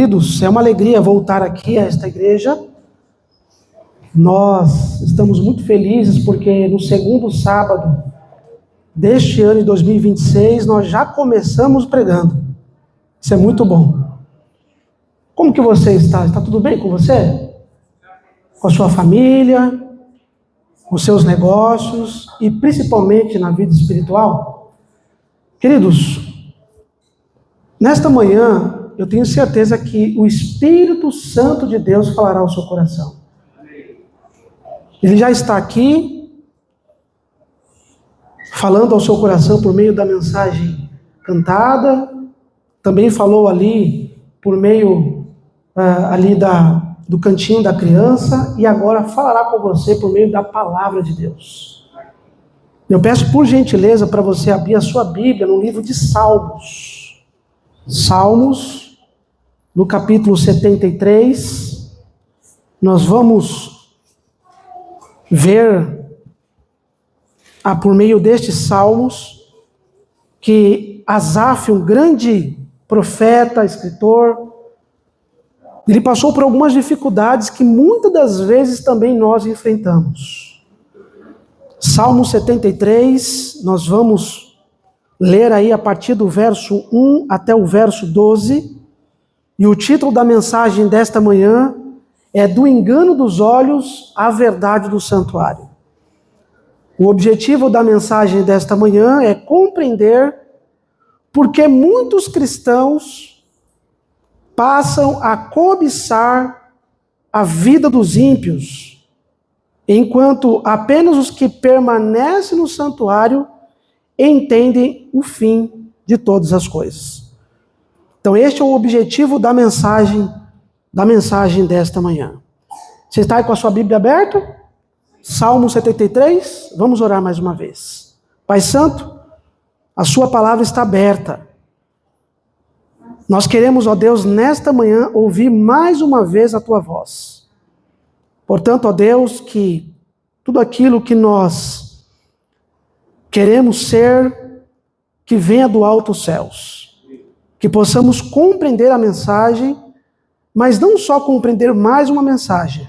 Queridos, é uma alegria voltar aqui a esta igreja. Nós estamos muito felizes porque no segundo sábado deste ano de 2026 nós já começamos pregando. Isso é muito bom. Como que você está? Está tudo bem com você? Com a sua família, com os seus negócios e principalmente na vida espiritual? Queridos, nesta manhã eu tenho certeza que o Espírito Santo de Deus falará ao seu coração. Ele já está aqui, falando ao seu coração por meio da mensagem cantada, também falou ali por meio do cantinho da criança, e agora falará com você por meio da palavra de Deus. Eu peço por gentileza para você abrir a sua Bíblia no livro de Salmos. Salmos, no capítulo 73, nós vamos ver, por meio destes salmos, que Asaf, um grande profeta, escritor, ele passou por algumas dificuldades que muitas das vezes também nós enfrentamos. Salmo 73, nós vamos ler aí a partir do verso 1 até o verso 12, e o título da mensagem desta manhã é Do Engano dos Olhos à Verdade do Santuário. O objetivo da mensagem desta manhã é compreender porque muitos cristãos passam a cobiçar a vida dos ímpios, enquanto apenas os que permanecem no santuário entendem o fim de todas as coisas. Então este é o objetivo da mensagem desta manhã. Você está aí com a sua Bíblia aberta? Salmo 73, vamos orar mais uma vez. Pai Santo, a sua palavra está aberta. Nós queremos, ó Deus, nesta manhã ouvir mais uma vez a tua voz. Portanto, ó Deus, que tudo aquilo que nós queremos ser, que venha do alto dos céus. Que possamos compreender a mensagem, mas não só compreender mais uma mensagem,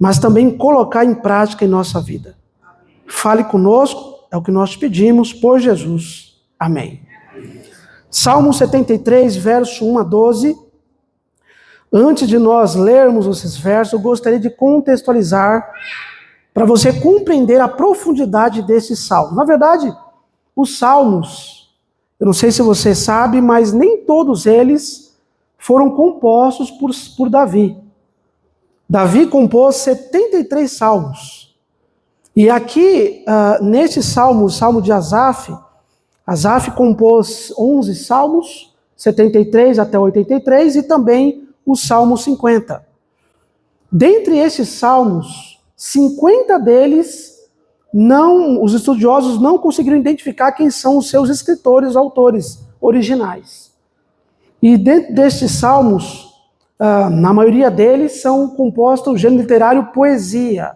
mas também colocar em prática em nossa vida. Fale conosco, é o que nós pedimos por Jesus. Amém. Salmo 73, verso 1 a 12. Antes de nós lermos esses versos, eu gostaria de contextualizar para você compreender a profundidade desses salmos. Na verdade, os salmos, eu não sei se você sabe, mas nem todos eles foram compostos por Davi. Davi compôs 73 salmos. E aqui, nesse salmo, o salmo de Asaf, Asaf compôs 11 salmos, 73 até 83, e também o Salmo 50. Dentre esses salmos, 50 deles, os estudiosos não conseguiram identificar quem são os seus escritores, os autores originais. E dentro destes salmos, na maioria deles, são compostos o gênero literário poesia.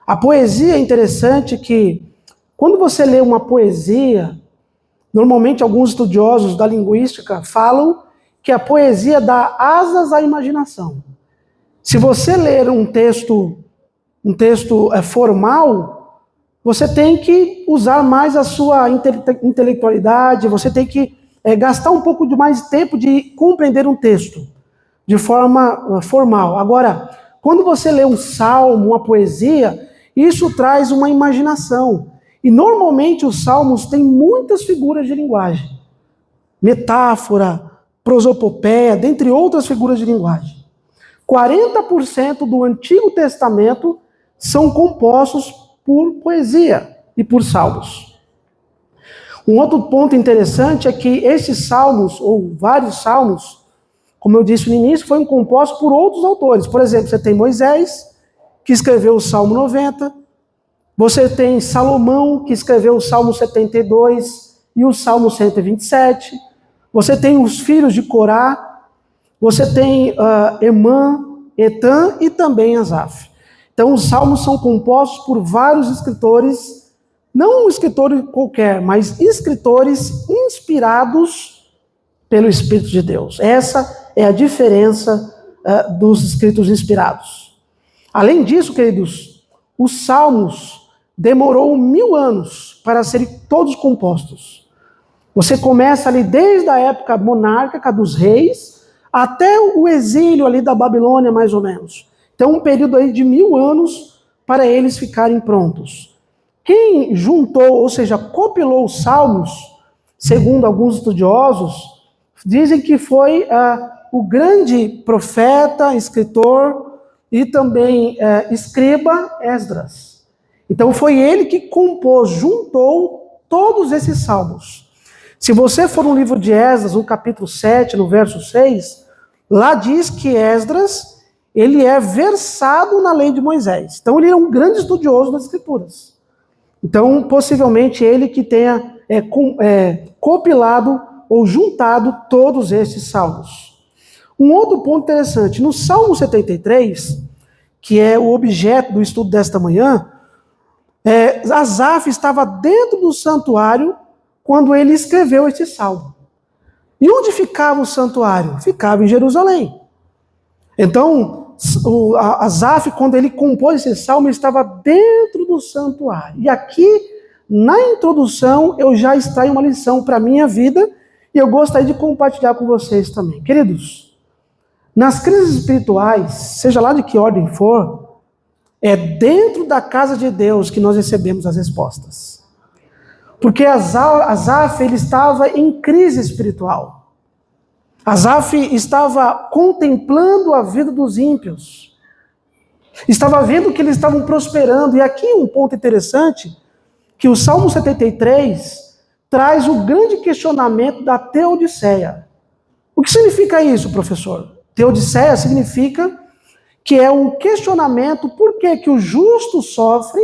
A poesia é interessante que, quando você lê uma poesia, normalmente alguns estudiosos da linguística falam que a poesia dá asas à imaginação. Se você ler um texto formal, você tem que usar mais a sua intelectualidade, você tem que gastar um pouco de mais tempo de compreender um texto de forma formal. Agora, quando você lê um salmo, uma poesia, isso traz uma imaginação. E normalmente os salmos têm muitas figuras de linguagem. Metáfora, prosopopeia, dentre outras figuras de linguagem. 40% do Antigo Testamento são compostos por poesia e por salmos. Um outro ponto interessante é que esses salmos, ou vários salmos, como eu disse no início, foram compostos por outros autores. Por exemplo, você tem Moisés, que escreveu o Salmo 90, você tem Salomão, que escreveu o Salmo 72 e o Salmo 127, você tem os filhos de Corá, você tem Emã, Etã e também Asaf. Então, os salmos são compostos por vários escritores, não um escritor qualquer, mas escritores inspirados pelo Espírito de Deus. Essa é a diferença dos escritos inspirados. Além disso, queridos, os Salmos demorou 1000 anos para serem todos compostos. Você começa ali desde a época monárquica dos reis até o exílio ali da Babilônia, mais ou menos. Então, um período aí de 1000 anos para eles ficarem prontos. Quem juntou, ou seja, compilou os Salmos, segundo alguns estudiosos, dizem que foi o grande profeta, escritor e também escriba Esdras. Então foi ele que compôs, juntou todos esses salmos. Se você for no livro de Esdras, no capítulo 7, no verso 6, lá diz que Esdras, ele é versado na lei de Moisés. Então ele é um grande estudioso das escrituras. Então, possivelmente ele que tenha compilado ou juntado todos esses salmos. Um outro ponto interessante, no Salmo 73, que é o objeto do estudo desta manhã, Asaf estava dentro do santuário quando ele escreveu este salmo. E onde ficava o santuário? Ficava em Jerusalém. Então, Asaf, quando ele compôs esse salmo, ele estava dentro do santuário. E aqui, na introdução, eu já extraio uma lição para a minha vida e eu gostaria de compartilhar com vocês também. Queridos, nas crises espirituais, seja lá de que ordem for, é dentro da casa de Deus que nós recebemos as respostas. Porque Asaf, ele estava em crise espiritual. Asaf estava contemplando a vida dos ímpios. Estava vendo que eles estavam prosperando. E aqui um ponto interessante, que o Salmo 73 traz o grande questionamento da teodiceia. O que significa isso, professor? Teodiceia significa que é um questionamento por que o justo sofre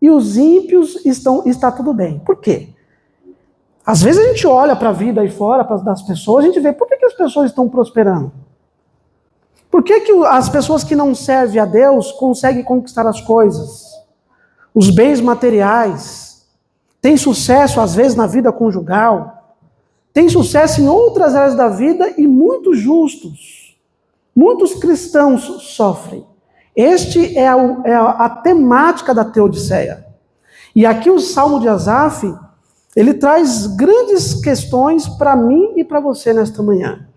e os ímpios está tudo bem. Por quê? Às vezes a gente olha para a vida aí fora, das pessoas, a gente vê por que as pessoas estão prosperando. Por que as pessoas que não servem a Deus conseguem conquistar as coisas, os bens materiais, têm sucesso às vezes na vida conjugal, têm sucesso em outras áreas da vida e muitos justos, muitos cristãos sofrem. Este é a temática da teodiceia. E aqui o Salmo de Asaf, ele traz grandes questões para mim e para você nesta manhã.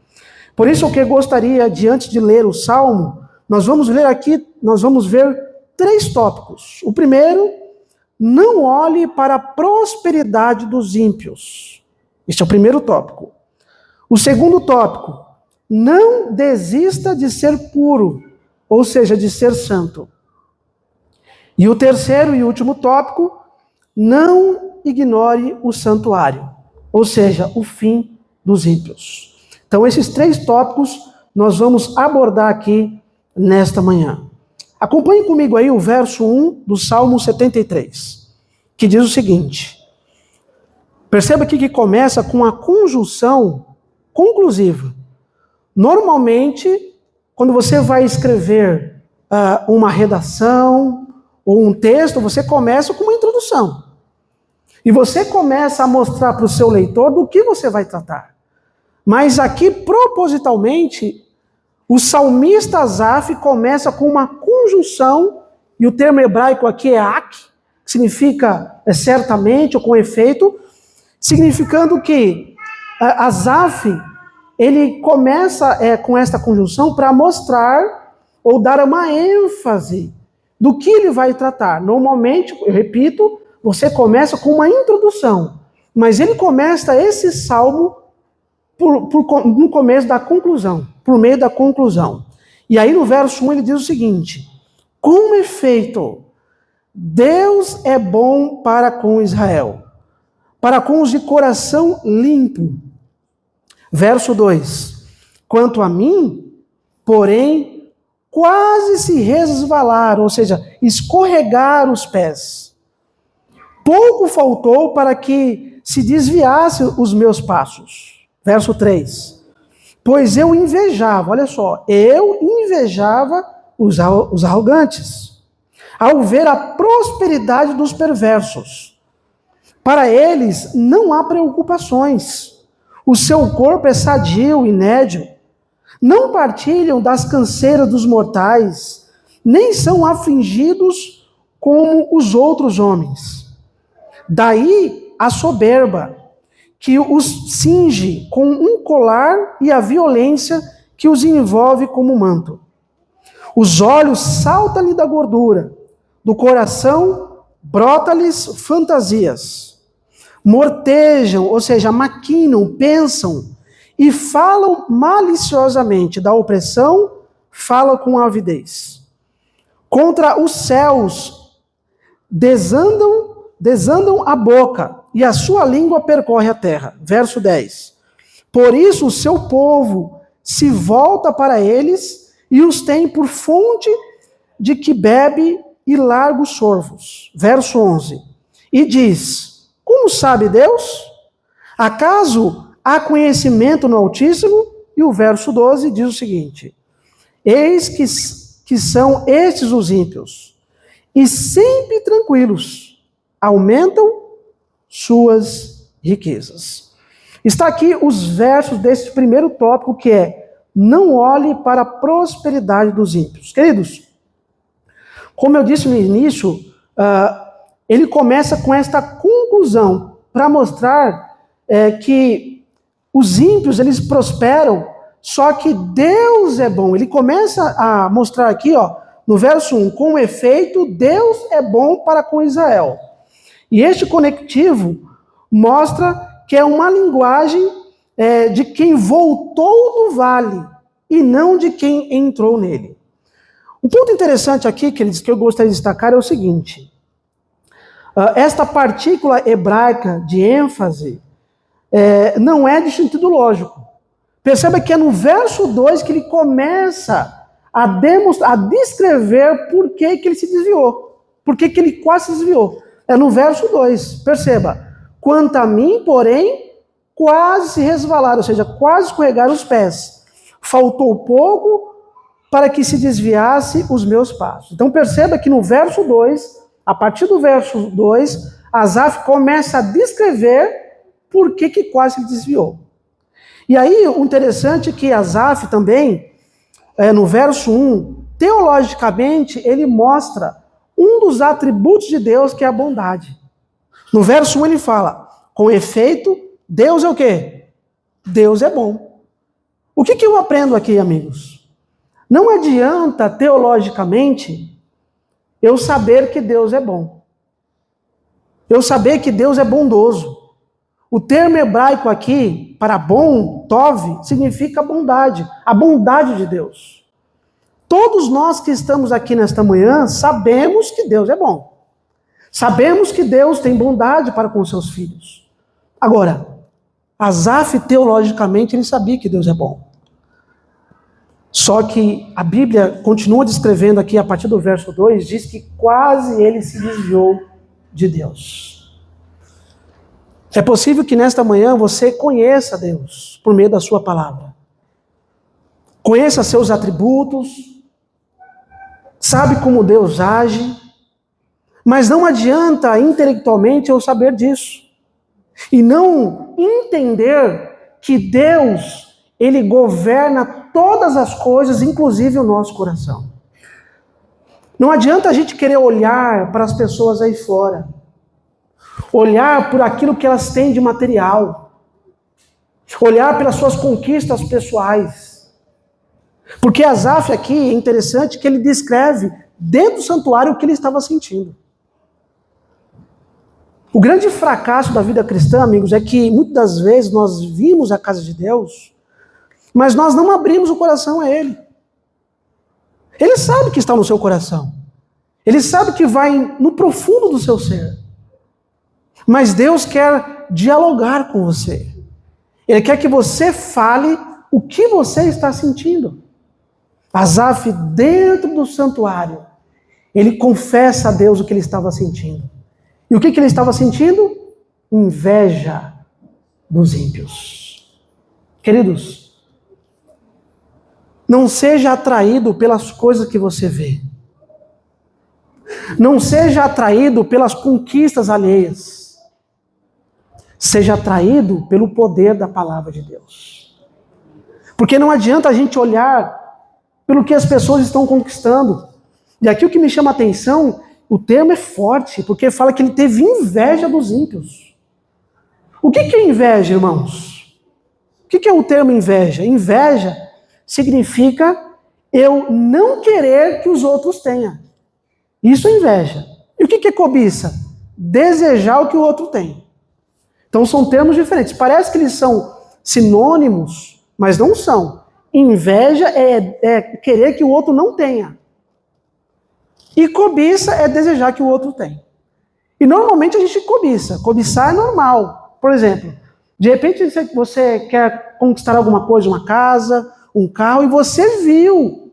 Por isso o que eu gostaria, diante de ler o Salmo, nós vamos ver 3 tópicos. O primeiro, não olhe para a prosperidade dos ímpios. Este é o primeiro tópico. O segundo tópico, não desista de ser puro, ou seja, de ser santo. E o terceiro e último tópico, não ignore o santuário, ou seja, o fim dos ímpios. Então, esses 3 tópicos nós vamos abordar aqui nesta manhã. Acompanhe comigo aí o verso 1 do Salmo 73, que diz o seguinte. Perceba aqui que começa com a conjunção conclusiva. Normalmente, quando você vai escrever uma redação ou um texto, você começa com uma introdução. E você começa a mostrar para o seu leitor do que você vai tratar. Mas aqui, propositalmente, o salmista Asaf começa com uma conjunção, e o termo hebraico aqui é ak, que significa certamente ou com efeito, significando que Asaf, ele começa com esta conjunção para mostrar ou dar uma ênfase do que ele vai tratar. Normalmente, eu repito, você começa com uma introdução, mas ele começa esse salmo no começo da conclusão, por meio da conclusão. E aí no verso 1 ele diz o seguinte: com efeito, Deus é bom para com Israel, para com os de coração limpo. Verso 2: quanto a mim, porém, quase se resvalar, ou seja, escorregar os pés. Pouco faltou para que se desviasse os meus passos. Verso 3. Pois eu invejava, olha só, eu invejava os arrogantes, ao ver a prosperidade dos perversos. Para eles não há preocupações. O seu corpo é sadio e nédio. não partilham das canseiras dos mortais, nem são afligidos como os outros homens. Daí a soberba, que os cinge com um colar, e a violência que os envolve como manto. Os olhos saltam-lhe da gordura, do coração brota-lhes fantasias. Mortejam, ou seja, maquinam, pensam e falam maliciosamente. Da opressão, falam com avidez. Contra os céus desandam a boca, e a sua língua percorre a terra. Verso 10. Por isso o seu povo se volta para eles, e os tem por fonte de que bebe e largos sorvos. Verso 11. E diz: como sabe Deus? Acaso há conhecimento no Altíssimo? E o verso 12 diz o seguinte: eis que são estes os ímpios, e sempre tranquilos, aumentam suas riquezas. Está aqui os versos desse primeiro tópico, que é: não olhe para a prosperidade dos ímpios. Queridos, como eu disse no início, ele começa com esta conclusão para mostrar que os ímpios, eles prosperam, só que Deus é bom. Ele começa a mostrar aqui, no verso 1, com efeito, Deus é bom para com Israel. E este conectivo mostra que é uma linguagem de quem voltou do vale e não de quem entrou nele. Um ponto interessante aqui, queridos, que eu gostaria de destacar é o seguinte: esta partícula hebraica de ênfase não é de sentido lógico. Perceba que é no verso 2 que ele começa a descrever por que ele se desviou, por que ele quase se desviou. É no verso 2, perceba: quanto a mim, porém, quase se resvalaram, ou seja, quase escorregaram os pés. Faltou pouco para que se desviasse os meus passos. Então perceba que no verso 2, a partir do verso 2, Asaf começa a descrever por que quase se desviou. E aí o interessante é que Asaf também, no verso 1, teologicamente, ele mostra um dos atributos de Deus, que é a bondade. No verso 1 ele fala: com efeito, Deus é o quê? Deus é bom. O que eu aprendo aqui, amigos? Não adianta, teologicamente, eu saber que Deus é bom. Eu saber que Deus é bondoso. O termo hebraico aqui, para bom, tov, significa bondade. A bondade de Deus. Todos nós que estamos aqui nesta manhã sabemos que Deus é bom. Sabemos que Deus tem bondade para com seus filhos. Agora, Asaf, teologicamente, ele sabia que Deus é bom. Só que a Bíblia continua descrevendo aqui, a partir do verso 2, diz que quase ele se desviou de Deus. É possível que nesta manhã você conheça Deus por meio da sua palavra. Conheça seus atributos, sabe como Deus age, mas não adianta intelectualmente eu saber disso e não entender que Deus, ele governa todas as coisas, inclusive o nosso coração. Não adianta a gente querer olhar para as pessoas aí fora, olhar por aquilo que elas têm de material, olhar pelas suas conquistas pessoais. Porque Asaf aqui é interessante que ele descreve dentro do santuário o que ele estava sentindo. O grande fracasso da vida cristã, amigos, é que muitas das vezes nós vimos a casa de Deus, mas nós não abrimos o coração a Ele. Ele sabe que está no seu coração. Ele sabe que vai no profundo do seu ser. Mas Deus quer dialogar com você. Ele quer que você fale o que você está sentindo. Asaf, dentro do santuário, ele confessa a Deus o que ele estava sentindo. E o que ele estava sentindo? Inveja dos ímpios. Queridos, não seja atraído pelas coisas que você vê. Não seja atraído pelas conquistas alheias. Seja atraído pelo poder da palavra de Deus. Porque não adianta a gente olhar pelo que as pessoas estão conquistando. E aqui o que me chama a atenção, o termo é forte, porque fala que ele teve inveja dos ímpios. O que é inveja, irmãos? O que é o termo inveja? Inveja significa eu não querer que os outros tenham. Isso é inveja. E o que é cobiça? Desejar o que o outro tem. Então são termos diferentes. Parece que eles são sinônimos, mas não são. Inveja é querer que o outro não tenha. E cobiça é desejar que o outro tenha. E normalmente a gente cobiça. Cobiçar é normal. Por exemplo, de repente você quer conquistar alguma coisa, uma casa, um carro, e você viu,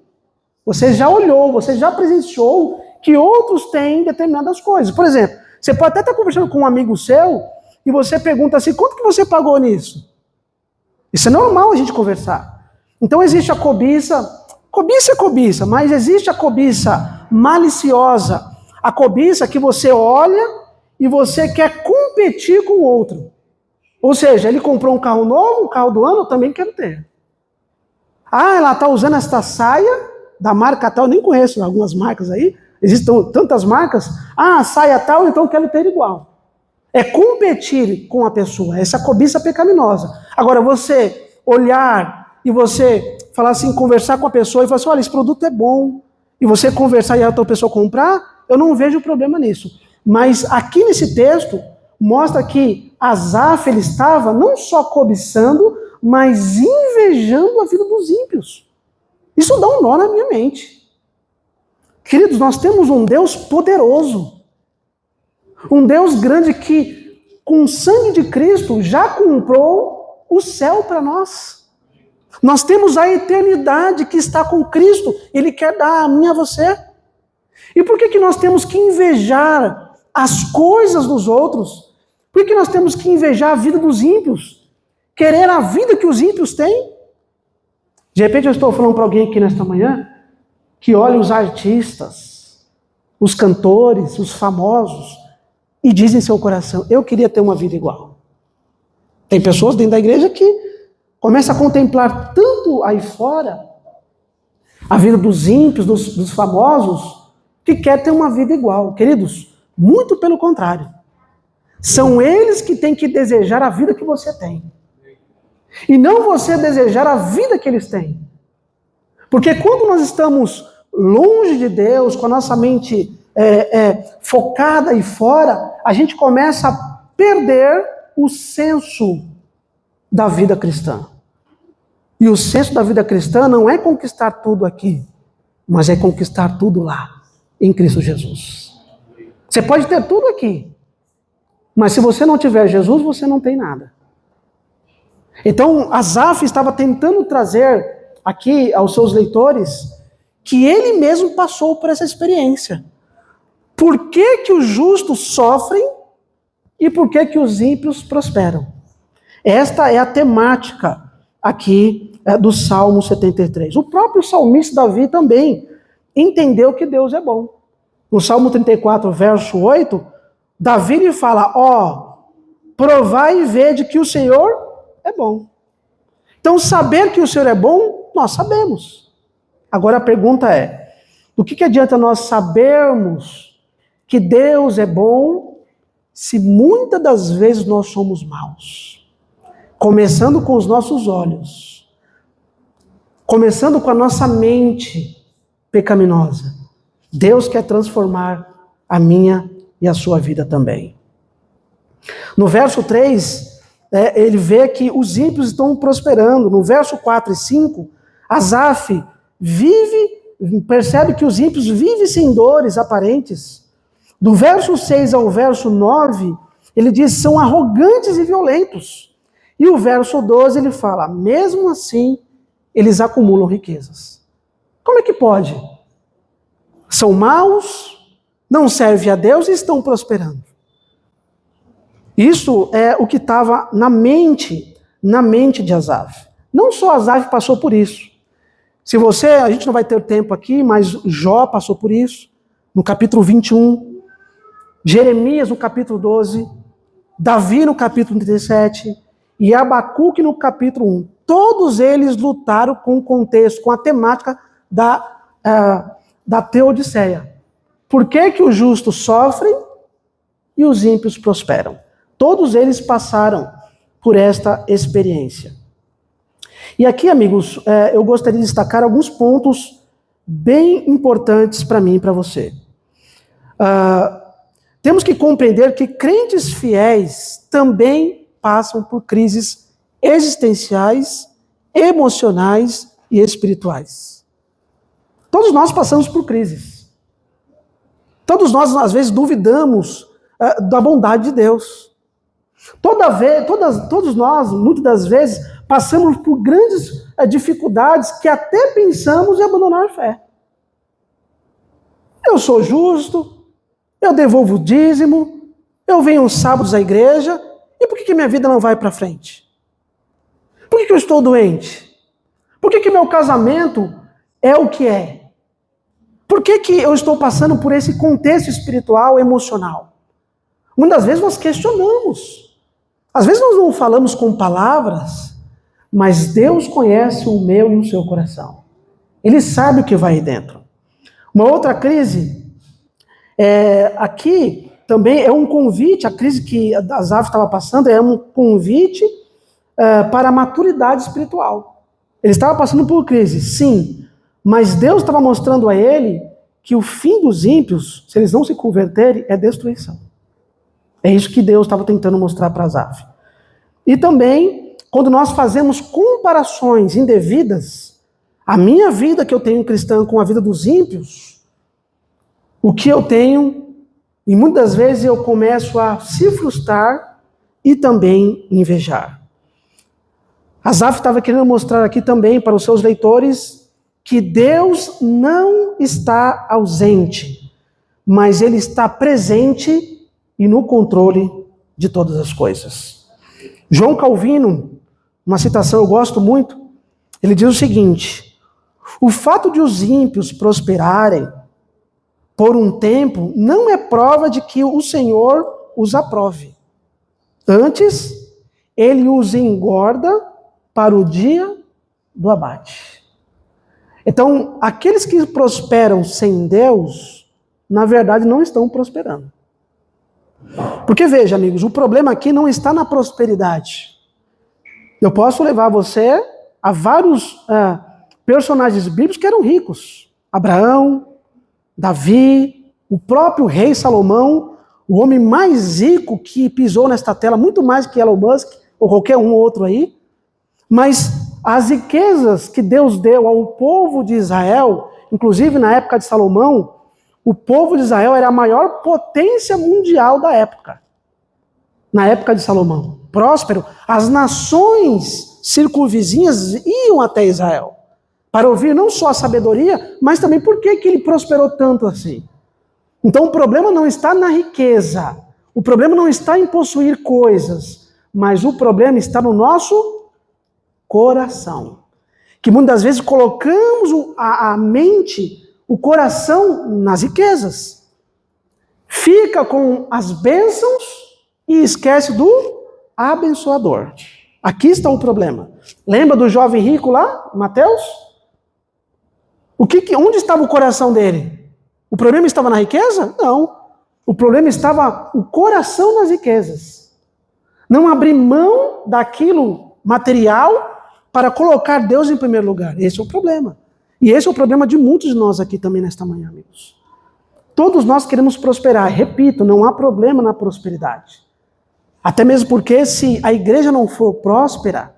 você já olhou, você já presenciou que outros têm determinadas coisas. Por exemplo, você pode até estar conversando com um amigo seu e você pergunta assim, quanto que você pagou nisso? Isso é normal a gente conversar. Então existe a cobiça, cobiça é cobiça, mas existe a cobiça maliciosa, a cobiça que você olha e você quer competir com o outro. Ou seja, ele comprou um carro novo, um carro do ano, eu também quero ter. Ah, ela está usando esta saia da marca tal, eu nem conheço algumas marcas aí, existem tantas marcas. Ah, saia tal, então eu quero ter igual. É competir com a pessoa, essa cobiça pecaminosa. Agora, você olhar e você falar assim, conversar com a pessoa e falar assim, olha, esse produto é bom, e você conversar e a outra pessoa comprar, eu não vejo problema nisso. Mas aqui nesse texto, mostra que Asaf, ele estava não só cobiçando, mas invejando a vida dos ímpios. Isso dá um nó na minha mente. Queridos, nós temos um Deus poderoso. Um Deus grande que, com o sangue de Cristo, já comprou o céu para nós. Nós temos a eternidade que está com Cristo. Ele quer dar a mim e a você. E por que nós temos que invejar as coisas dos outros? Por que nós temos que invejar a vida dos ímpios? Querer a vida que os ímpios têm? De repente eu estou falando para alguém aqui nesta manhã que olha os artistas, os cantores, os famosos e diz em seu coração, eu queria ter uma vida igual. Tem pessoas dentro da igreja que começam a contemplar tanto aí fora a vida dos ímpios, dos famosos, que quer ter uma vida igual. Queridos, muito pelo contrário. São eles que têm que desejar a vida que você tem. E não você desejar a vida que eles têm. Porque quando nós estamos longe de Deus, com a nossa mente focada aí fora, a gente começa a perder o senso da vida cristã. E o senso da vida cristã não é conquistar tudo aqui, mas é conquistar tudo lá, em Cristo Jesus. Você pode ter tudo aqui, mas se você não tiver Jesus, você não tem nada. Então, Asaf estava tentando trazer aqui aos seus leitores que ele mesmo passou por essa experiência. Por que que os justos sofrem e por que que os ímpios prosperam? Esta é a temática aqui do Salmo 73. O próprio salmista Davi também entendeu que Deus é bom. No Salmo 34, verso 8, Davi lhe fala, provai e vede que o Senhor é bom. Então, saber que o Senhor é bom, nós sabemos. Agora a pergunta é, do que adianta nós sabermos que Deus é bom se muitas das vezes nós somos maus? Começando com os nossos olhos, começando com a nossa mente pecaminosa. Deus quer transformar a minha e a sua vida também. No verso 3, ele vê que os ímpios estão prosperando. No verso 4 e 5, Asaf percebe que os ímpios vivem sem dores aparentes. Do verso 6 ao verso 9, ele diz, são arrogantes e violentos. E o verso 12 ele fala, mesmo assim, eles acumulam riquezas. Como é que pode? São maus, não servem a Deus e estão prosperando. Isso é o que estava na mente de Asaf. Não só Asaf passou por isso. A gente não vai ter tempo aqui, mas Jó passou por isso, no capítulo 21, Jeremias no capítulo 12, Davi no capítulo 37, e Abacuque no capítulo 1. todos eles lutaram com o contexto, com a temática da Teodiceia. Por que que os justos sofrem e os ímpios prosperam? Todos eles passaram por esta experiência. E aqui, amigos, eu gostaria de destacar alguns pontos bem importantes para mim e para você. Temos que compreender que crentes fiéis também passam por crises existenciais, emocionais e espirituais. Todos nós passamos por crises. Todos nós, às vezes, duvidamos da bondade de Deus. Todos nós, muitas das vezes, passamos por grandes dificuldades que até pensamos em abandonar a fé. Eu sou justo, eu devolvo o dízimo, eu venho aos sábados à igreja, e por que minha vida não vai para frente? Por que eu estou doente? Por que meu casamento é o que é? Por que eu estou passando por esse contexto espiritual, emocional? Muitas vezes nós questionamos. Às vezes nós não falamos com palavras, mas Deus conhece o meu e o seu coração. Ele sabe o que vai aí dentro. Uma outra crise, aqui também é um convite, a crise que a Asaf estava passando é um convite para a maturidade espiritual. Ele estava passando por crise, sim, mas Deus estava mostrando a ele que o fim dos ímpios, se eles não se converterem, é destruição. É isso que Deus estava tentando mostrar para Asaf. E também, quando nós fazemos comparações indevidas, a minha vida que eu tenho cristã com a vida dos ímpios, o que eu tenho, e muitas vezes eu começo a se frustrar e também invejar. Asaf estava querendo mostrar aqui também para os seus leitores que Deus não está ausente, mas Ele está presente e no controle de todas as coisas. João Calvino, uma citação eu gosto muito, ele diz o seguinte: o fato de os ímpios prosperarem por um tempo não é prova de que o Senhor os aprove. Antes, Ele os engorda para o dia do abate. Então, aqueles que prosperam sem Deus, na verdade não estão prosperando. Porque veja, amigos, o problema aqui não está na prosperidade. Eu posso levar você a vários personagens bíblicos que eram ricos. Abraão, Davi, o próprio rei Salomão, o homem mais rico que pisou nesta tela, muito mais que Elon Musk, ou qualquer um outro aí. Mas as riquezas que Deus deu ao povo de Israel, inclusive na época de Salomão, o povo de Israel era a maior potência mundial da época. Na época de Salomão. Próspero, as nações circunvizinhas iam até Israel para ouvir não só a sabedoria, mas também por que ele prosperou tanto assim. Então o problema não está na riqueza, o problema não está em possuir coisas, mas o problema está no nosso coração. Que muitas vezes colocamos a mente, o coração nas riquezas. Fica com as bênçãos e esquece do abençoador. Aqui está o problema. Lembra do jovem rico lá, Mateus? Onde estava o coração dele? O problema estava na riqueza? Não. O problema estava o coração nas riquezas. Não abrir mão daquilo material para colocar Deus em primeiro lugar. Esse é o problema. E esse é o problema de muitos de nós aqui também nesta manhã, amigos. Todos nós queremos prosperar. Repito, não há problema na prosperidade. Até mesmo porque se a igreja não for próspera,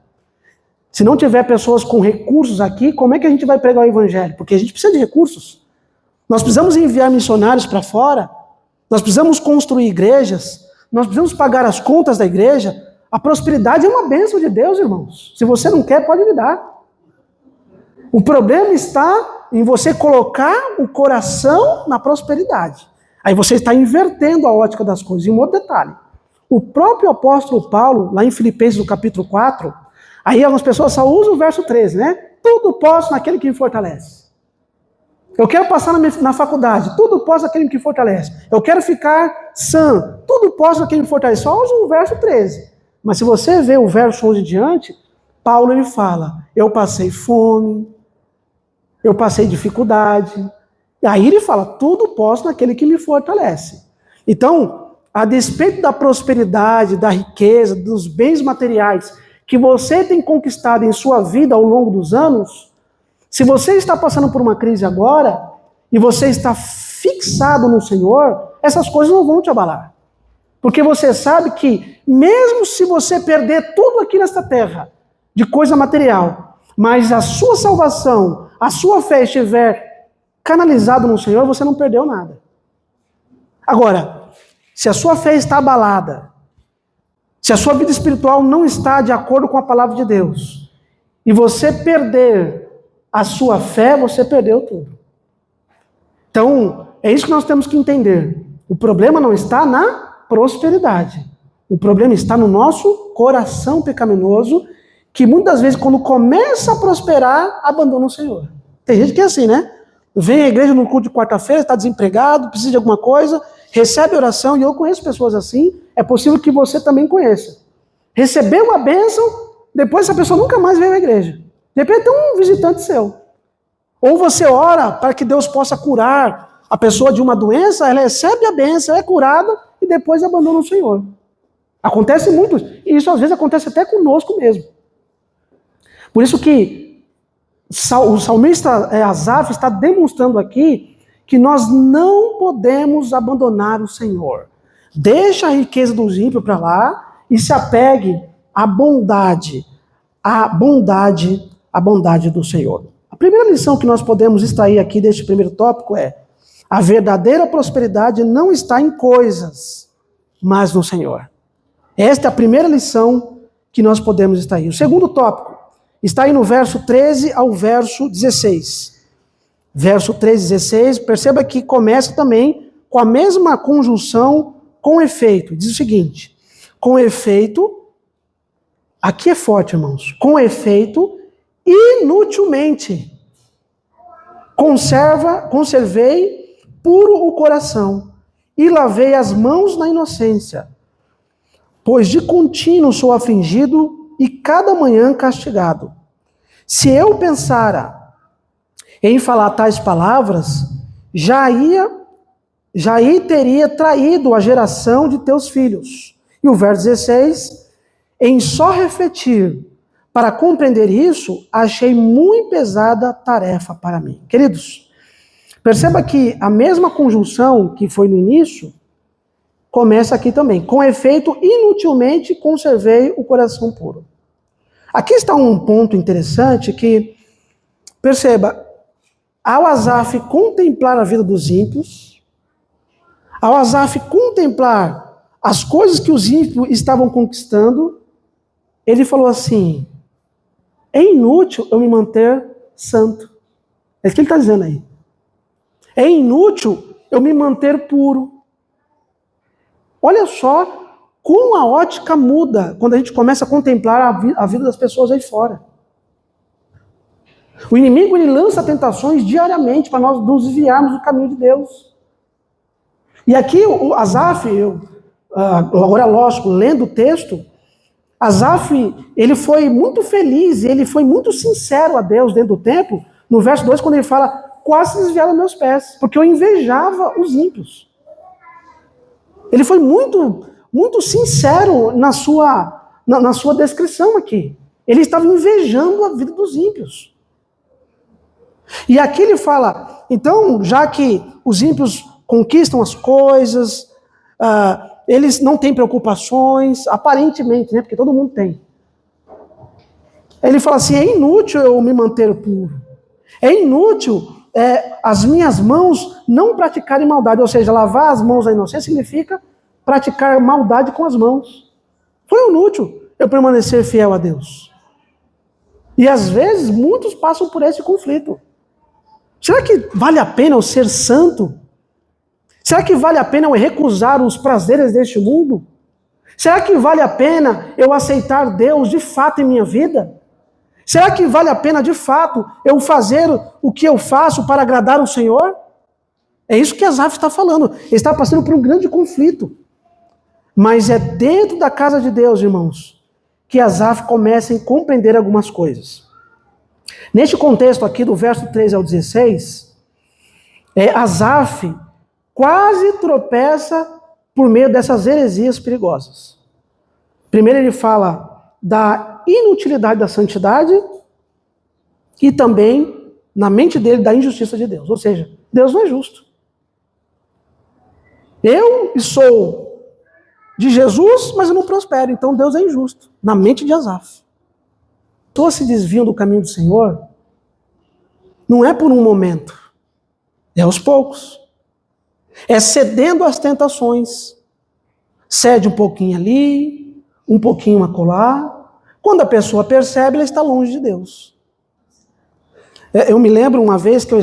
se não tiver pessoas com recursos aqui, como é que a gente vai pregar o evangelho? Porque a gente precisa de recursos. Nós precisamos enviar missionários para fora, nós precisamos construir igrejas, nós precisamos pagar as contas da igreja. A prosperidade é uma bênção de Deus, irmãos. Se você não quer, pode me dar. O problema está em você colocar o coração na prosperidade. Aí você está invertendo a ótica das coisas. E um outro detalhe. O próprio apóstolo Paulo, lá em Filipenses, no capítulo 4, aí algumas pessoas só usam o verso 13, né? Tudo posso naquele que me fortalece. Eu quero passar na faculdade, tudo posso naquele que me fortalece. Eu quero ficar sã, tudo posso naquele que me fortalece. Só usa o verso 13. Mas se você vê o verso 11 em diante, Paulo ele fala, eu passei fome, eu passei dificuldade. E aí ele fala, tudo posso naquele que me fortalece. Então, a despeito da prosperidade, da riqueza, dos bens materiais que você tem conquistado em sua vida ao longo dos anos, se você está passando por uma crise agora, e você está fixado no Senhor, essas coisas não vão te abalar. Porque você sabe que, mesmo se você perder tudo aqui nesta terra, de coisa material, mas a sua salvação, a sua fé estiver canalizada no Senhor, você não perdeu nada. Agora, se a sua fé está abalada, se a sua vida espiritual não está de acordo com a palavra de Deus, e você perder a sua fé, você perdeu tudo. Então, é isso que nós temos que entender. O problema não está na prosperidade. O problema está no nosso coração pecaminoso, que muitas vezes, quando começa a prosperar, abandona o Senhor. Tem gente que é assim, né? Vem à igreja no culto de quarta-feira, está desempregado, precisa de alguma coisa, recebe oração, e eu conheço pessoas assim, é possível que você também conheça. Recebeu a bênção, depois essa pessoa nunca mais veio à igreja. De repente é um visitante seu. Ou você ora para que Deus possa curar a pessoa de uma doença, ela recebe a bênção, é curada, e depois abandona o Senhor. Acontece muito, e isso às vezes acontece até conosco mesmo. Por isso que o salmista Asaf está demonstrando aqui que nós não podemos abandonar o Senhor. Deixa a riqueza dos ímpios para lá e se apegue à bondade do Senhor. A primeira lição que nós podemos extrair aqui deste primeiro tópico é: a verdadeira prosperidade não está em coisas, mas no Senhor. Esta é a primeira lição que nós podemos extrair. O segundo tópico está aí no verso 13 ao verso 16. Verso 13 e 16, perceba que começa também com a mesma conjunção com efeito. Diz o seguinte: com efeito, aqui é forte, irmãos, com efeito, inutilmente conservei puro o coração e lavei as mãos na inocência, pois de contínuo sou afligido e cada manhã castigado. Se eu pensara em falar tais palavras, já teria traído a geração de teus filhos. E o verso 16, em só refletir para compreender isso, achei muito pesada tarefa para mim. Queridos, perceba que a mesma conjunção que foi no início, começa aqui também. Com efeito, inutilmente conservei o coração puro. Aqui está um ponto interessante que, perceba, ao Asaf contemplar a vida dos ímpios, ao Asaf contemplar as coisas que os ímpios estavam conquistando, ele falou assim: é inútil eu me manter santo. É isso que ele está dizendo aí. É inútil eu me manter puro. Olha só como a ótica muda quando a gente começa a contemplar a vida das pessoas aí fora. O inimigo, ele lança tentações diariamente para nós nos desviarmos do caminho de Deus. E aqui o Asaf, agora lógico, lendo o texto, Asaf, ele foi muito feliz, ele foi muito sincero a Deus dentro do templo, no verso 2, quando ele fala: quase desviaram meus pés, porque eu invejava os ímpios. Ele foi muito, muito sincero na sua descrição aqui. Ele estava invejando a vida dos ímpios. E aqui ele fala, então, já que os ímpios conquistam as coisas, eles não têm preocupações, aparentemente, né? Porque todo mundo tem. Ele fala assim: é inútil eu me manter puro. É inútil as minhas mãos não praticarem maldade. Ou seja, lavar as mãos da inocência significa praticar maldade com as mãos. Foi inútil eu permanecer fiel a Deus. E às vezes muitos passam por esse conflito. Será que vale a pena eu ser santo? Será que vale a pena eu recusar os prazeres deste mundo? Será que vale a pena eu aceitar Deus de fato em minha vida? Será que vale a pena de fato eu fazer o que eu faço para agradar o Senhor? É isso que Asaf está falando. Ele está passando por um grande conflito. Mas é dentro da casa de Deus, irmãos, que Asaf comece a compreender algumas coisas. Neste contexto aqui, do verso 13 ao 16, Asaf quase tropeça por meio dessas heresias perigosas. Primeiro ele fala da inutilidade da santidade e também, na mente dele, da injustiça de Deus. Ou seja, Deus não é justo. Eu sou de Jesus, mas eu não prospero, então Deus é injusto, na mente de Asaf. Todos se desviam do caminho do Senhor, não é por um momento, é aos poucos. É cedendo às tentações. Cede um pouquinho ali, um pouquinho acolá. Quando a pessoa percebe, ela está longe de Deus. Eu me lembro uma vez que eu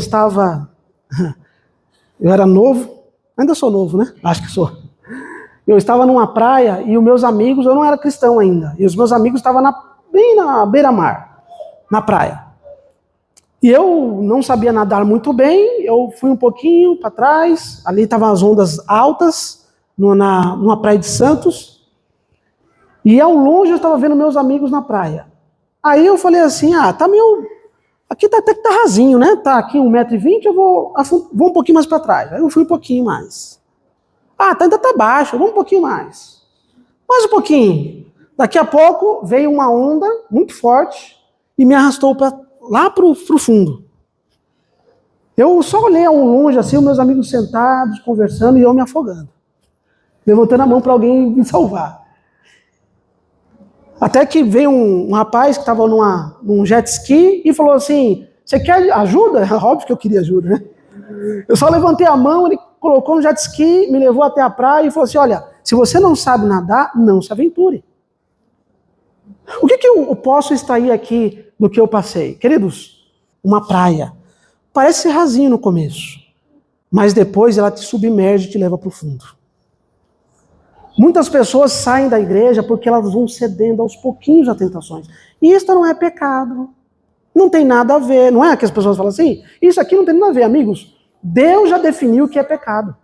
era novo, ainda sou novo, né? Acho que sou. Eu estava numa praia e os meus amigos, eu não era cristão ainda, e os meus amigos estavam bem na beira-mar, na praia. E eu não sabia nadar muito bem, eu fui um pouquinho para trás, ali estavam as ondas altas, numa praia de Santos, e ao longe eu estava vendo meus amigos na praia. Aí eu falei assim, tá meio... Aqui até que tá rasinho, né? Tá aqui 1,20 m, eu vou um pouquinho mais para trás. Aí eu fui um pouquinho mais. Ainda tá baixo, vamos um pouquinho mais. Mais um pouquinho. Daqui a pouco veio uma onda muito forte e me arrastou lá pro fundo. Eu só olhei ao longe assim, os meus amigos sentados, conversando e eu me afogando. Levantando a mão para alguém me salvar. Até que veio um rapaz que estava num jet ski e falou assim, você quer ajuda? Óbvio que eu queria ajuda, né? Eu só levantei a mão, ele colocou no jet ski, me levou até a praia e falou assim, olha, se você não sabe nadar, não se aventure. O que eu posso extrair aqui do que eu passei? Queridos, uma praia. Parece ser rasinho no começo, mas depois ela te submerge e te leva para o fundo. Muitas pessoas saem da igreja porque elas vão cedendo aos pouquinhos a tentações. E isso não é pecado. Não tem nada a ver. Não é que as pessoas falam assim? Isso aqui não tem nada a ver, amigos. Deus já definiu o que é pecado.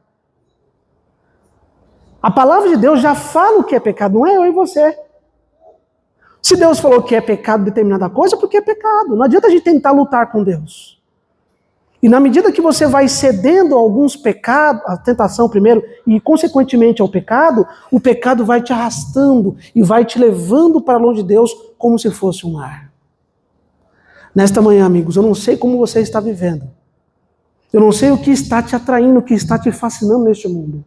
A palavra de Deus já fala o que é pecado, não é eu e você. Se Deus falou que é pecado determinada coisa, porque é pecado. Não adianta a gente tentar lutar com Deus. E na medida que você vai cedendo a alguns pecados, a tentação primeiro, e consequentemente ao pecado, o pecado vai te arrastando e vai te levando para longe de Deus como se fosse um mar. Nesta manhã, amigos, eu não sei como você está vivendo. Eu não sei o que está te atraindo, o que está te fascinando neste mundo.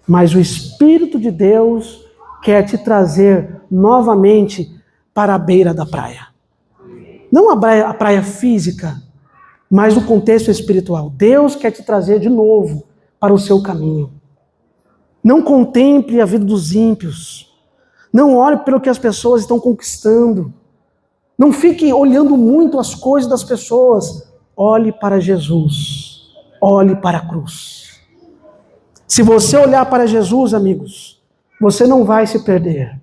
Mas o Espírito de Deus quer te trazer novamente para a beira da praia. Não a praia física, mas no contexto espiritual. Deus quer te trazer de novo para o seu caminho. Não contemple a vida dos ímpios. Não olhe pelo que as pessoas estão conquistando. Não fique olhando muito as coisas das pessoas. Olhe para Jesus. Olhe para a cruz. Se você olhar para Jesus, amigos, você não vai se perder.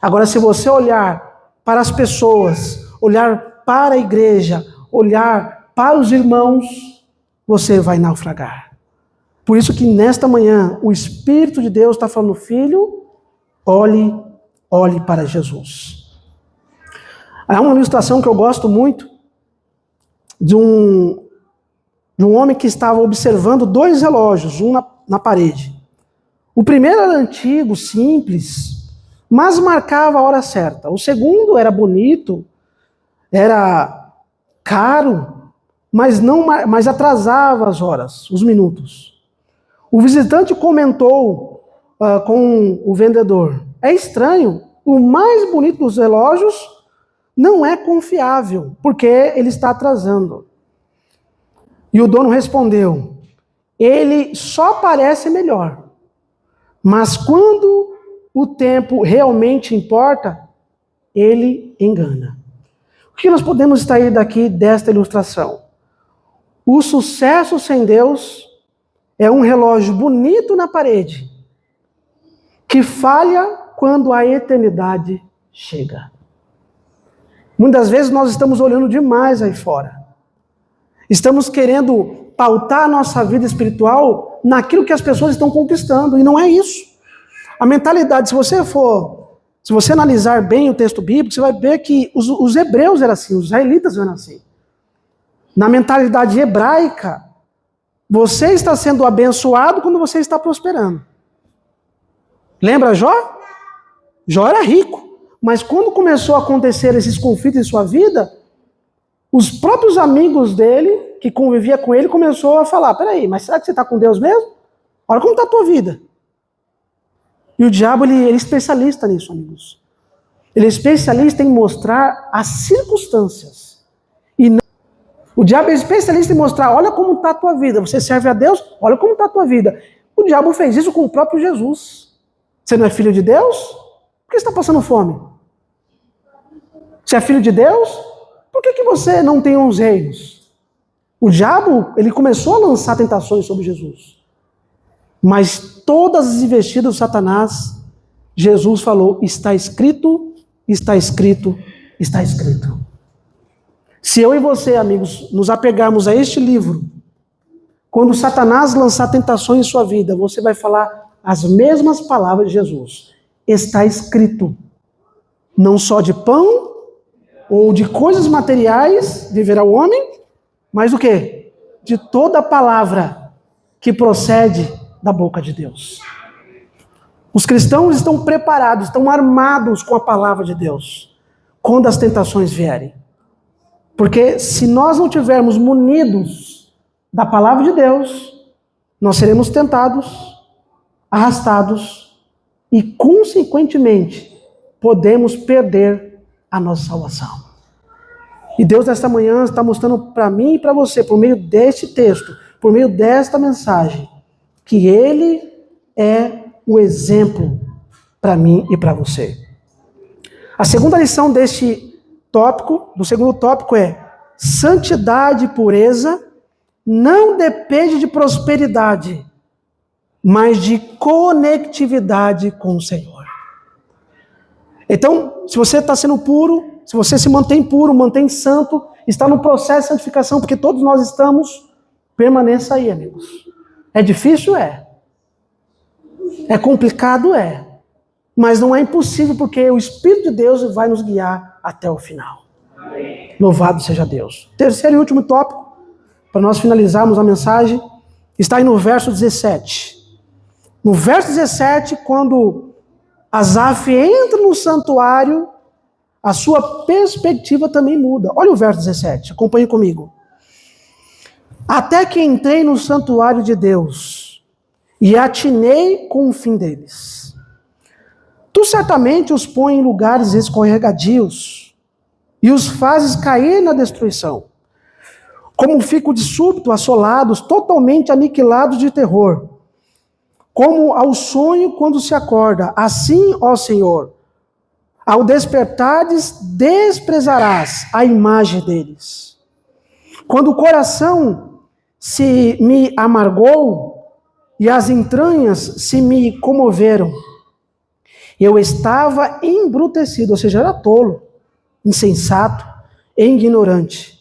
Agora, se você olhar para as pessoas, olhar para a igreja, olhar para os irmãos, você vai naufragar. Por isso que nesta manhã o Espírito de Deus está falando, filho, olhe para Jesus. Há uma ilustração que eu gosto muito de um homem que estava observando 2 relógios, um na parede. O primeiro era antigo, simples, mas marcava a hora certa. O segundo era bonito, era caro, mas atrasava as horas, os minutos. O visitante comentou com o vendedor, é estranho, o mais bonito dos relógios não é confiável, porque ele está atrasando. E o dono respondeu, ele só parece melhor, mas quando o tempo realmente importa, ele engana. O que nós podemos extrair daqui desta ilustração? O sucesso sem Deus é um relógio bonito na parede, que falha quando a eternidade chega. Muitas vezes nós estamos olhando demais aí fora. Estamos querendo pautar a nossa vida espiritual naquilo que as pessoas estão conquistando, e não é isso. A mentalidade, se Se você analisar bem o texto bíblico, você vai ver que os hebreus eram assim, os israelitas eram assim. Na mentalidade hebraica, você está sendo abençoado quando você está prosperando. Lembra Jó? Jó era rico, mas quando começou a acontecer esses conflitos em sua vida, os próprios amigos dele, que convivia com ele, começou a falar, peraí, mas será que você está com Deus mesmo? Olha como está a tua vida. E o diabo, ele é especialista nisso, amigos. Ele é especialista em mostrar as circunstâncias. O diabo é especialista em mostrar, olha como está a tua vida. Você serve a Deus, olha como está a tua vida. O diabo fez isso com o próprio Jesus. Você não é filho de Deus? Por que você está passando fome? Você é filho de Deus? Por que você não tem uns reinos? O diabo, ele começou a lançar tentações sobre Jesus. Mas todas as investidas do Satanás, Jesus falou, está escrito, está escrito, está escrito. Se eu e você, amigos, nos apegarmos a este livro, quando Satanás lançar tentações em sua vida, você vai falar as mesmas palavras de Jesus. Está escrito. Não só de pão ou de coisas materiais viverá o homem, mas do quê? De toda palavra que procede da boca de Deus. Os cristãos estão preparados, estão armados com a palavra de Deus, quando as tentações vierem. Porque se nós não tivermos munidos da palavra de Deus, nós seremos tentados, arrastados e, consequentemente, podemos perder a nossa salvação. E Deus, nesta manhã, está mostrando para mim e para você, por meio deste texto, por meio desta mensagem, que Ele é o exemplo para mim e para você. A segunda lição deste tópico, do segundo tópico é: santidade e pureza não depende de prosperidade, mas de conectividade com o Senhor. Então, se você está sendo puro, se você se mantém puro, mantém santo, está no processo de santificação, porque todos nós estamos, permaneça aí, amigos. É difícil? É. É complicado? É. Mas não é impossível, porque o Espírito de Deus vai nos guiar até o final. Amém. Louvado seja Deus. Terceiro e último tópico, para nós finalizarmos a mensagem, está aí no verso 17. No verso 17, quando Asaf entra no santuário, a sua perspectiva também muda. Olha o verso 17, acompanhe comigo. Até que entrei no santuário de Deus e atinei com o fim deles. Tu certamente os pões em lugares escorregadios e os fazes cair na destruição. Como fico de súbito assolados, totalmente aniquilados de terror. Como ao sonho quando se acorda, assim, ó Senhor, ao despertares, desprezarás a imagem deles. Quando o coração se me amargou e as entranhas se me comoveram, eu estava embrutecido, ou seja, era tolo, insensato e ignorante.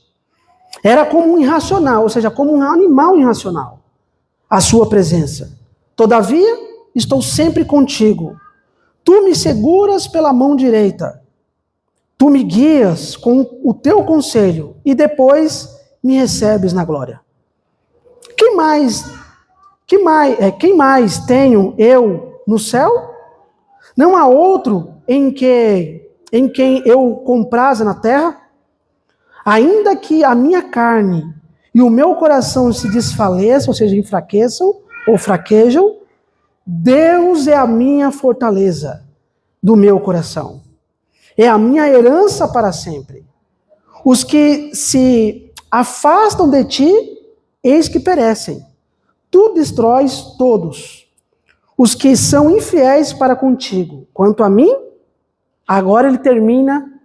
Era como um irracional, ou seja, como um animal irracional, a sua presença. Todavia, estou sempre contigo. Tu me seguras pela mão direita. Tu me guias com o teu conselho e depois me recebes na glória. Quem mais tenho eu no céu? Não há outro em quem eu compraze na terra? Ainda que a minha carne e o meu coração se desfaleçam, ou seja, enfraqueçam ou fraquejam, Deus é a minha fortaleza do meu coração. É a minha herança para sempre. Os que se afastam de ti, eis que perecem. Tu destróis todos os que são infiéis para contigo. Quanto a mim, agora ele termina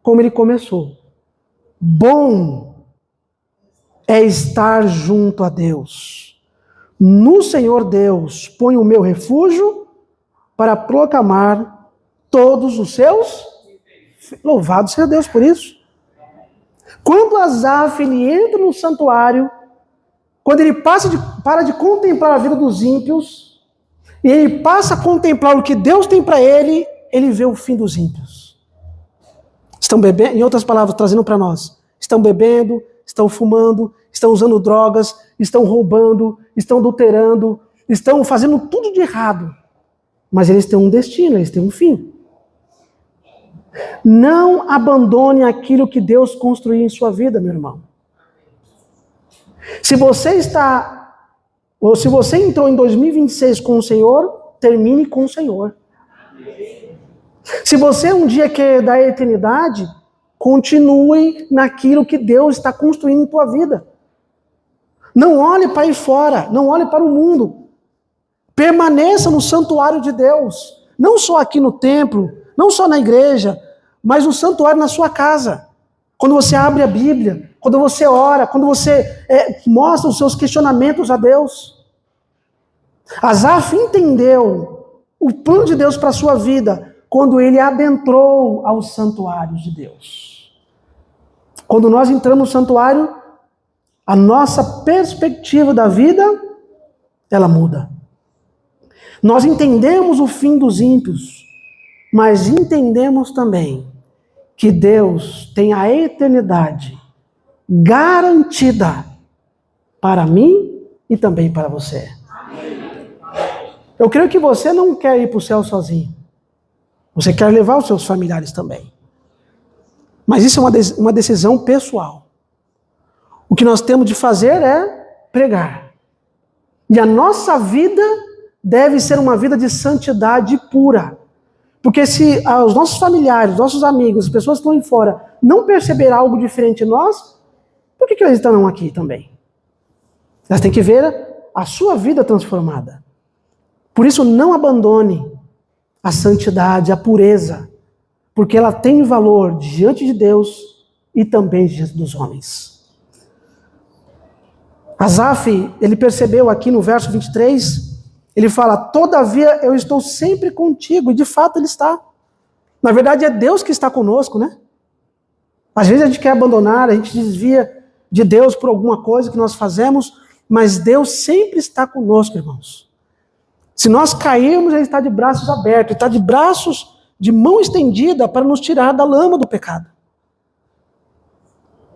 como ele começou. Bom é estar junto a Deus. No Senhor Deus ponho o meu refúgio para proclamar todos os seus. Louvado seja Deus por isso. Quando Asaf ele entra no santuário, quando ele para de contemplar a vida dos ímpios, e ele passa a contemplar o que Deus tem para ele, ele vê o fim dos ímpios. Estão bebendo, em outras palavras, trazendo para nós, estão bebendo, estão fumando, estão usando drogas, estão roubando, estão adulterando, estão fazendo tudo de errado. Mas eles têm um destino, eles têm um fim. Não abandone aquilo que Deus construiu em sua vida, meu irmão. Se você entrou em 2026 com o Senhor, termine com o Senhor. Se você um dia quer dar eternidade, continue naquilo que Deus está construindo em tua vida. Não olhe para aí fora, não olhe para o mundo. Permaneça no santuário de Deus. Não só aqui no templo, não só na igreja, mas no santuário na sua casa. Quando você abre a Bíblia, quando você ora, quando você mostra os seus questionamentos a Deus. Asaf entendeu o plano de Deus para a sua vida quando ele adentrou aos santuários de Deus. Quando nós entramos no santuário, a nossa perspectiva da vida, ela muda. Nós entendemos o fim dos ímpios, mas entendemos também que Deus tem a eternidade garantida para mim e também para você. Eu creio que você não quer ir para o céu sozinho. Você quer levar os seus familiares também. Mas isso é uma decisão pessoal. O que nós temos de fazer é pregar. E a nossa vida deve ser uma vida de santidade pura. Porque se os nossos familiares, nossos amigos, as pessoas que estão aí fora, não perceber algo diferente em nós, por que eles estão aqui também? Elas têm que ver a sua vida transformada. Por isso, não abandone a santidade, a pureza, porque ela tem valor diante de Deus e também diante dos homens. Asaf, ele percebeu aqui no verso 23, ele fala, todavia eu estou sempre contigo, e de fato ele está. Na verdade é Deus que está conosco, né? Às vezes a gente quer abandonar, a gente desvia de Deus por alguma coisa que nós fazemos, mas Deus sempre está conosco, irmãos. Se nós cairmos, ele está de braços abertos, ele está de braços, de mão estendida para nos tirar da lama do pecado.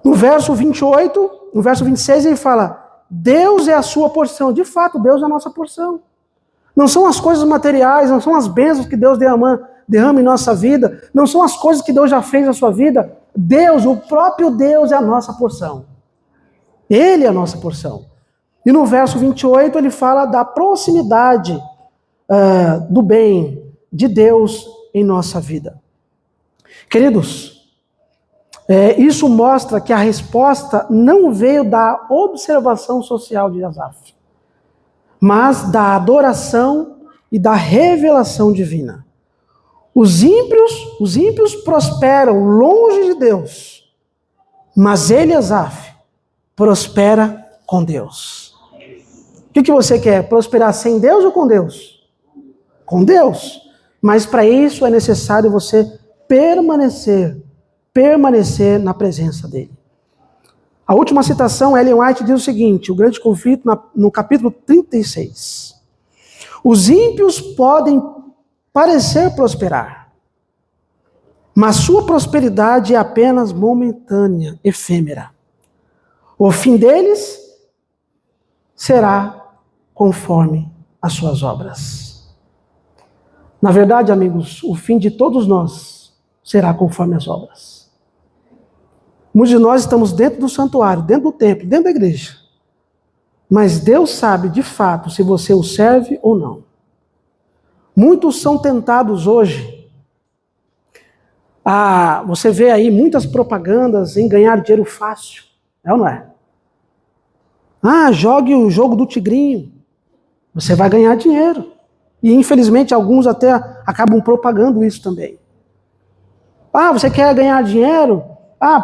No verso 28, no verso 26 ele fala, Deus é a sua porção. De fato, Deus é a nossa porção. Não são as coisas materiais, não são as bênçãos que Deus derrama em nossa vida, não são as coisas que Deus já fez na sua vida. Deus, o próprio Deus é a nossa porção. Ele é a nossa porção. E no verso 28 ele fala da proximidade do bem de Deus em nossa vida. Queridos, isso mostra que a resposta não veio da observação social de Asaf, mas da adoração e da revelação divina. Os ímpios prosperam longe de Deus, mas ele, Asaf, prospera com Deus. O que você quer? Prosperar sem Deus ou com Deus? Com Deus. Mas para isso é necessário você permanecer na presença dele. A última citação, Ellen White diz o seguinte, o grande conflito no capítulo 36. Os ímpios podem parecer prosperar, mas sua prosperidade é apenas momentânea, efêmera. O fim deles será conforme as suas obras. Na verdade, amigos, o fim de todos nós será conforme as obras. Muitos de nós estamos dentro do santuário, dentro do templo, dentro da igreja. Mas Deus sabe, de fato, se você o serve ou não. Muitos são tentados hoje. Você vê aí muitas propagandas em ganhar dinheiro fácil. É ou não é? Jogue o jogo do tigrinho. Você vai ganhar dinheiro. E infelizmente alguns até acabam propagando isso também. Você quer ganhar dinheiro?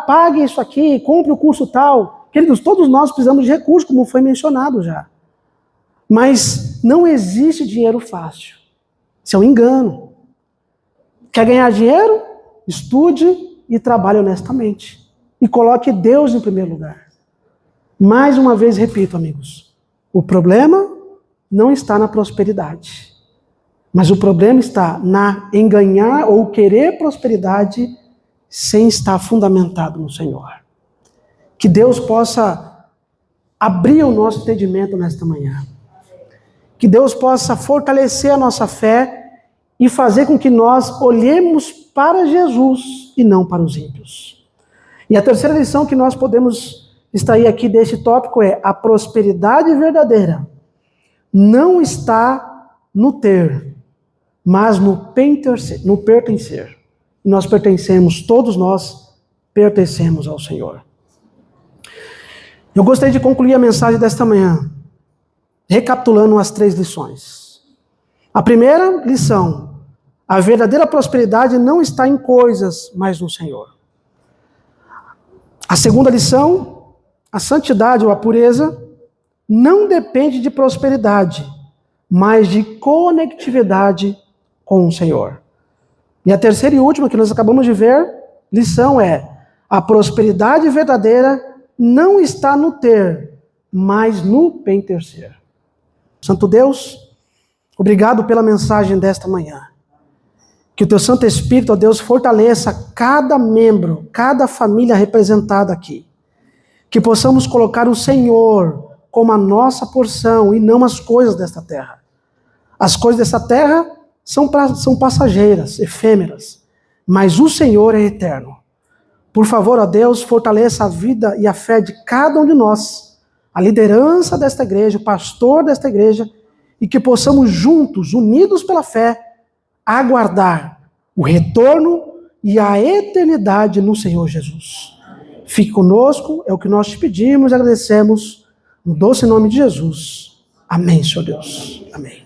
Pague isso aqui, compre o curso tal. Queridos, todos nós precisamos de recursos, como foi mencionado já. Mas não existe dinheiro fácil. Isso é um engano. Quer ganhar dinheiro? Estude e trabalhe honestamente. E coloque Deus em primeiro lugar. Mais uma vez repito, amigos. O problema não está na prosperidade. Mas o problema está em ganhar ou querer prosperidade sem estar fundamentado no Senhor. Que Deus possa abrir o nosso entendimento nesta manhã. Que Deus possa fortalecer a nossa fé e fazer com que nós olhemos para Jesus e não para os ímpios. E a terceira lição que nós podemos extrair aqui deste tópico é: a prosperidade verdadeira não está no ter, mas no pertencer. E nós pertencemos, todos nós pertencemos ao Senhor. Eu gostaria de concluir a mensagem desta manhã, recapitulando as 3 lições. A primeira lição: a verdadeira prosperidade não está em coisas, mas no Senhor. A segunda lição: a santidade ou a pureza não depende de prosperidade, mas de conectividade com o Senhor. E a terceira e última que nós acabamos de ver, lição é: a prosperidade verdadeira não está no ter, mas no pertencer. Santo Deus, obrigado pela mensagem desta manhã. Que o teu Santo Espírito, ó Deus, fortaleça cada membro, cada família representada aqui. Que possamos colocar o Senhor como a nossa porção e não as coisas desta terra. As coisas desta terra são passageiras, efêmeras, mas o Senhor é eterno. Por favor, ó Deus, fortaleça a vida e a fé de cada um de nós, a liderança desta igreja, o pastor desta igreja, e que possamos juntos, unidos pela fé, aguardar o retorno e a eternidade no Senhor Jesus. Fique conosco, é o que nós te pedimos e agradecemos, no doce nome de Jesus. Amém, Senhor Deus. Amém.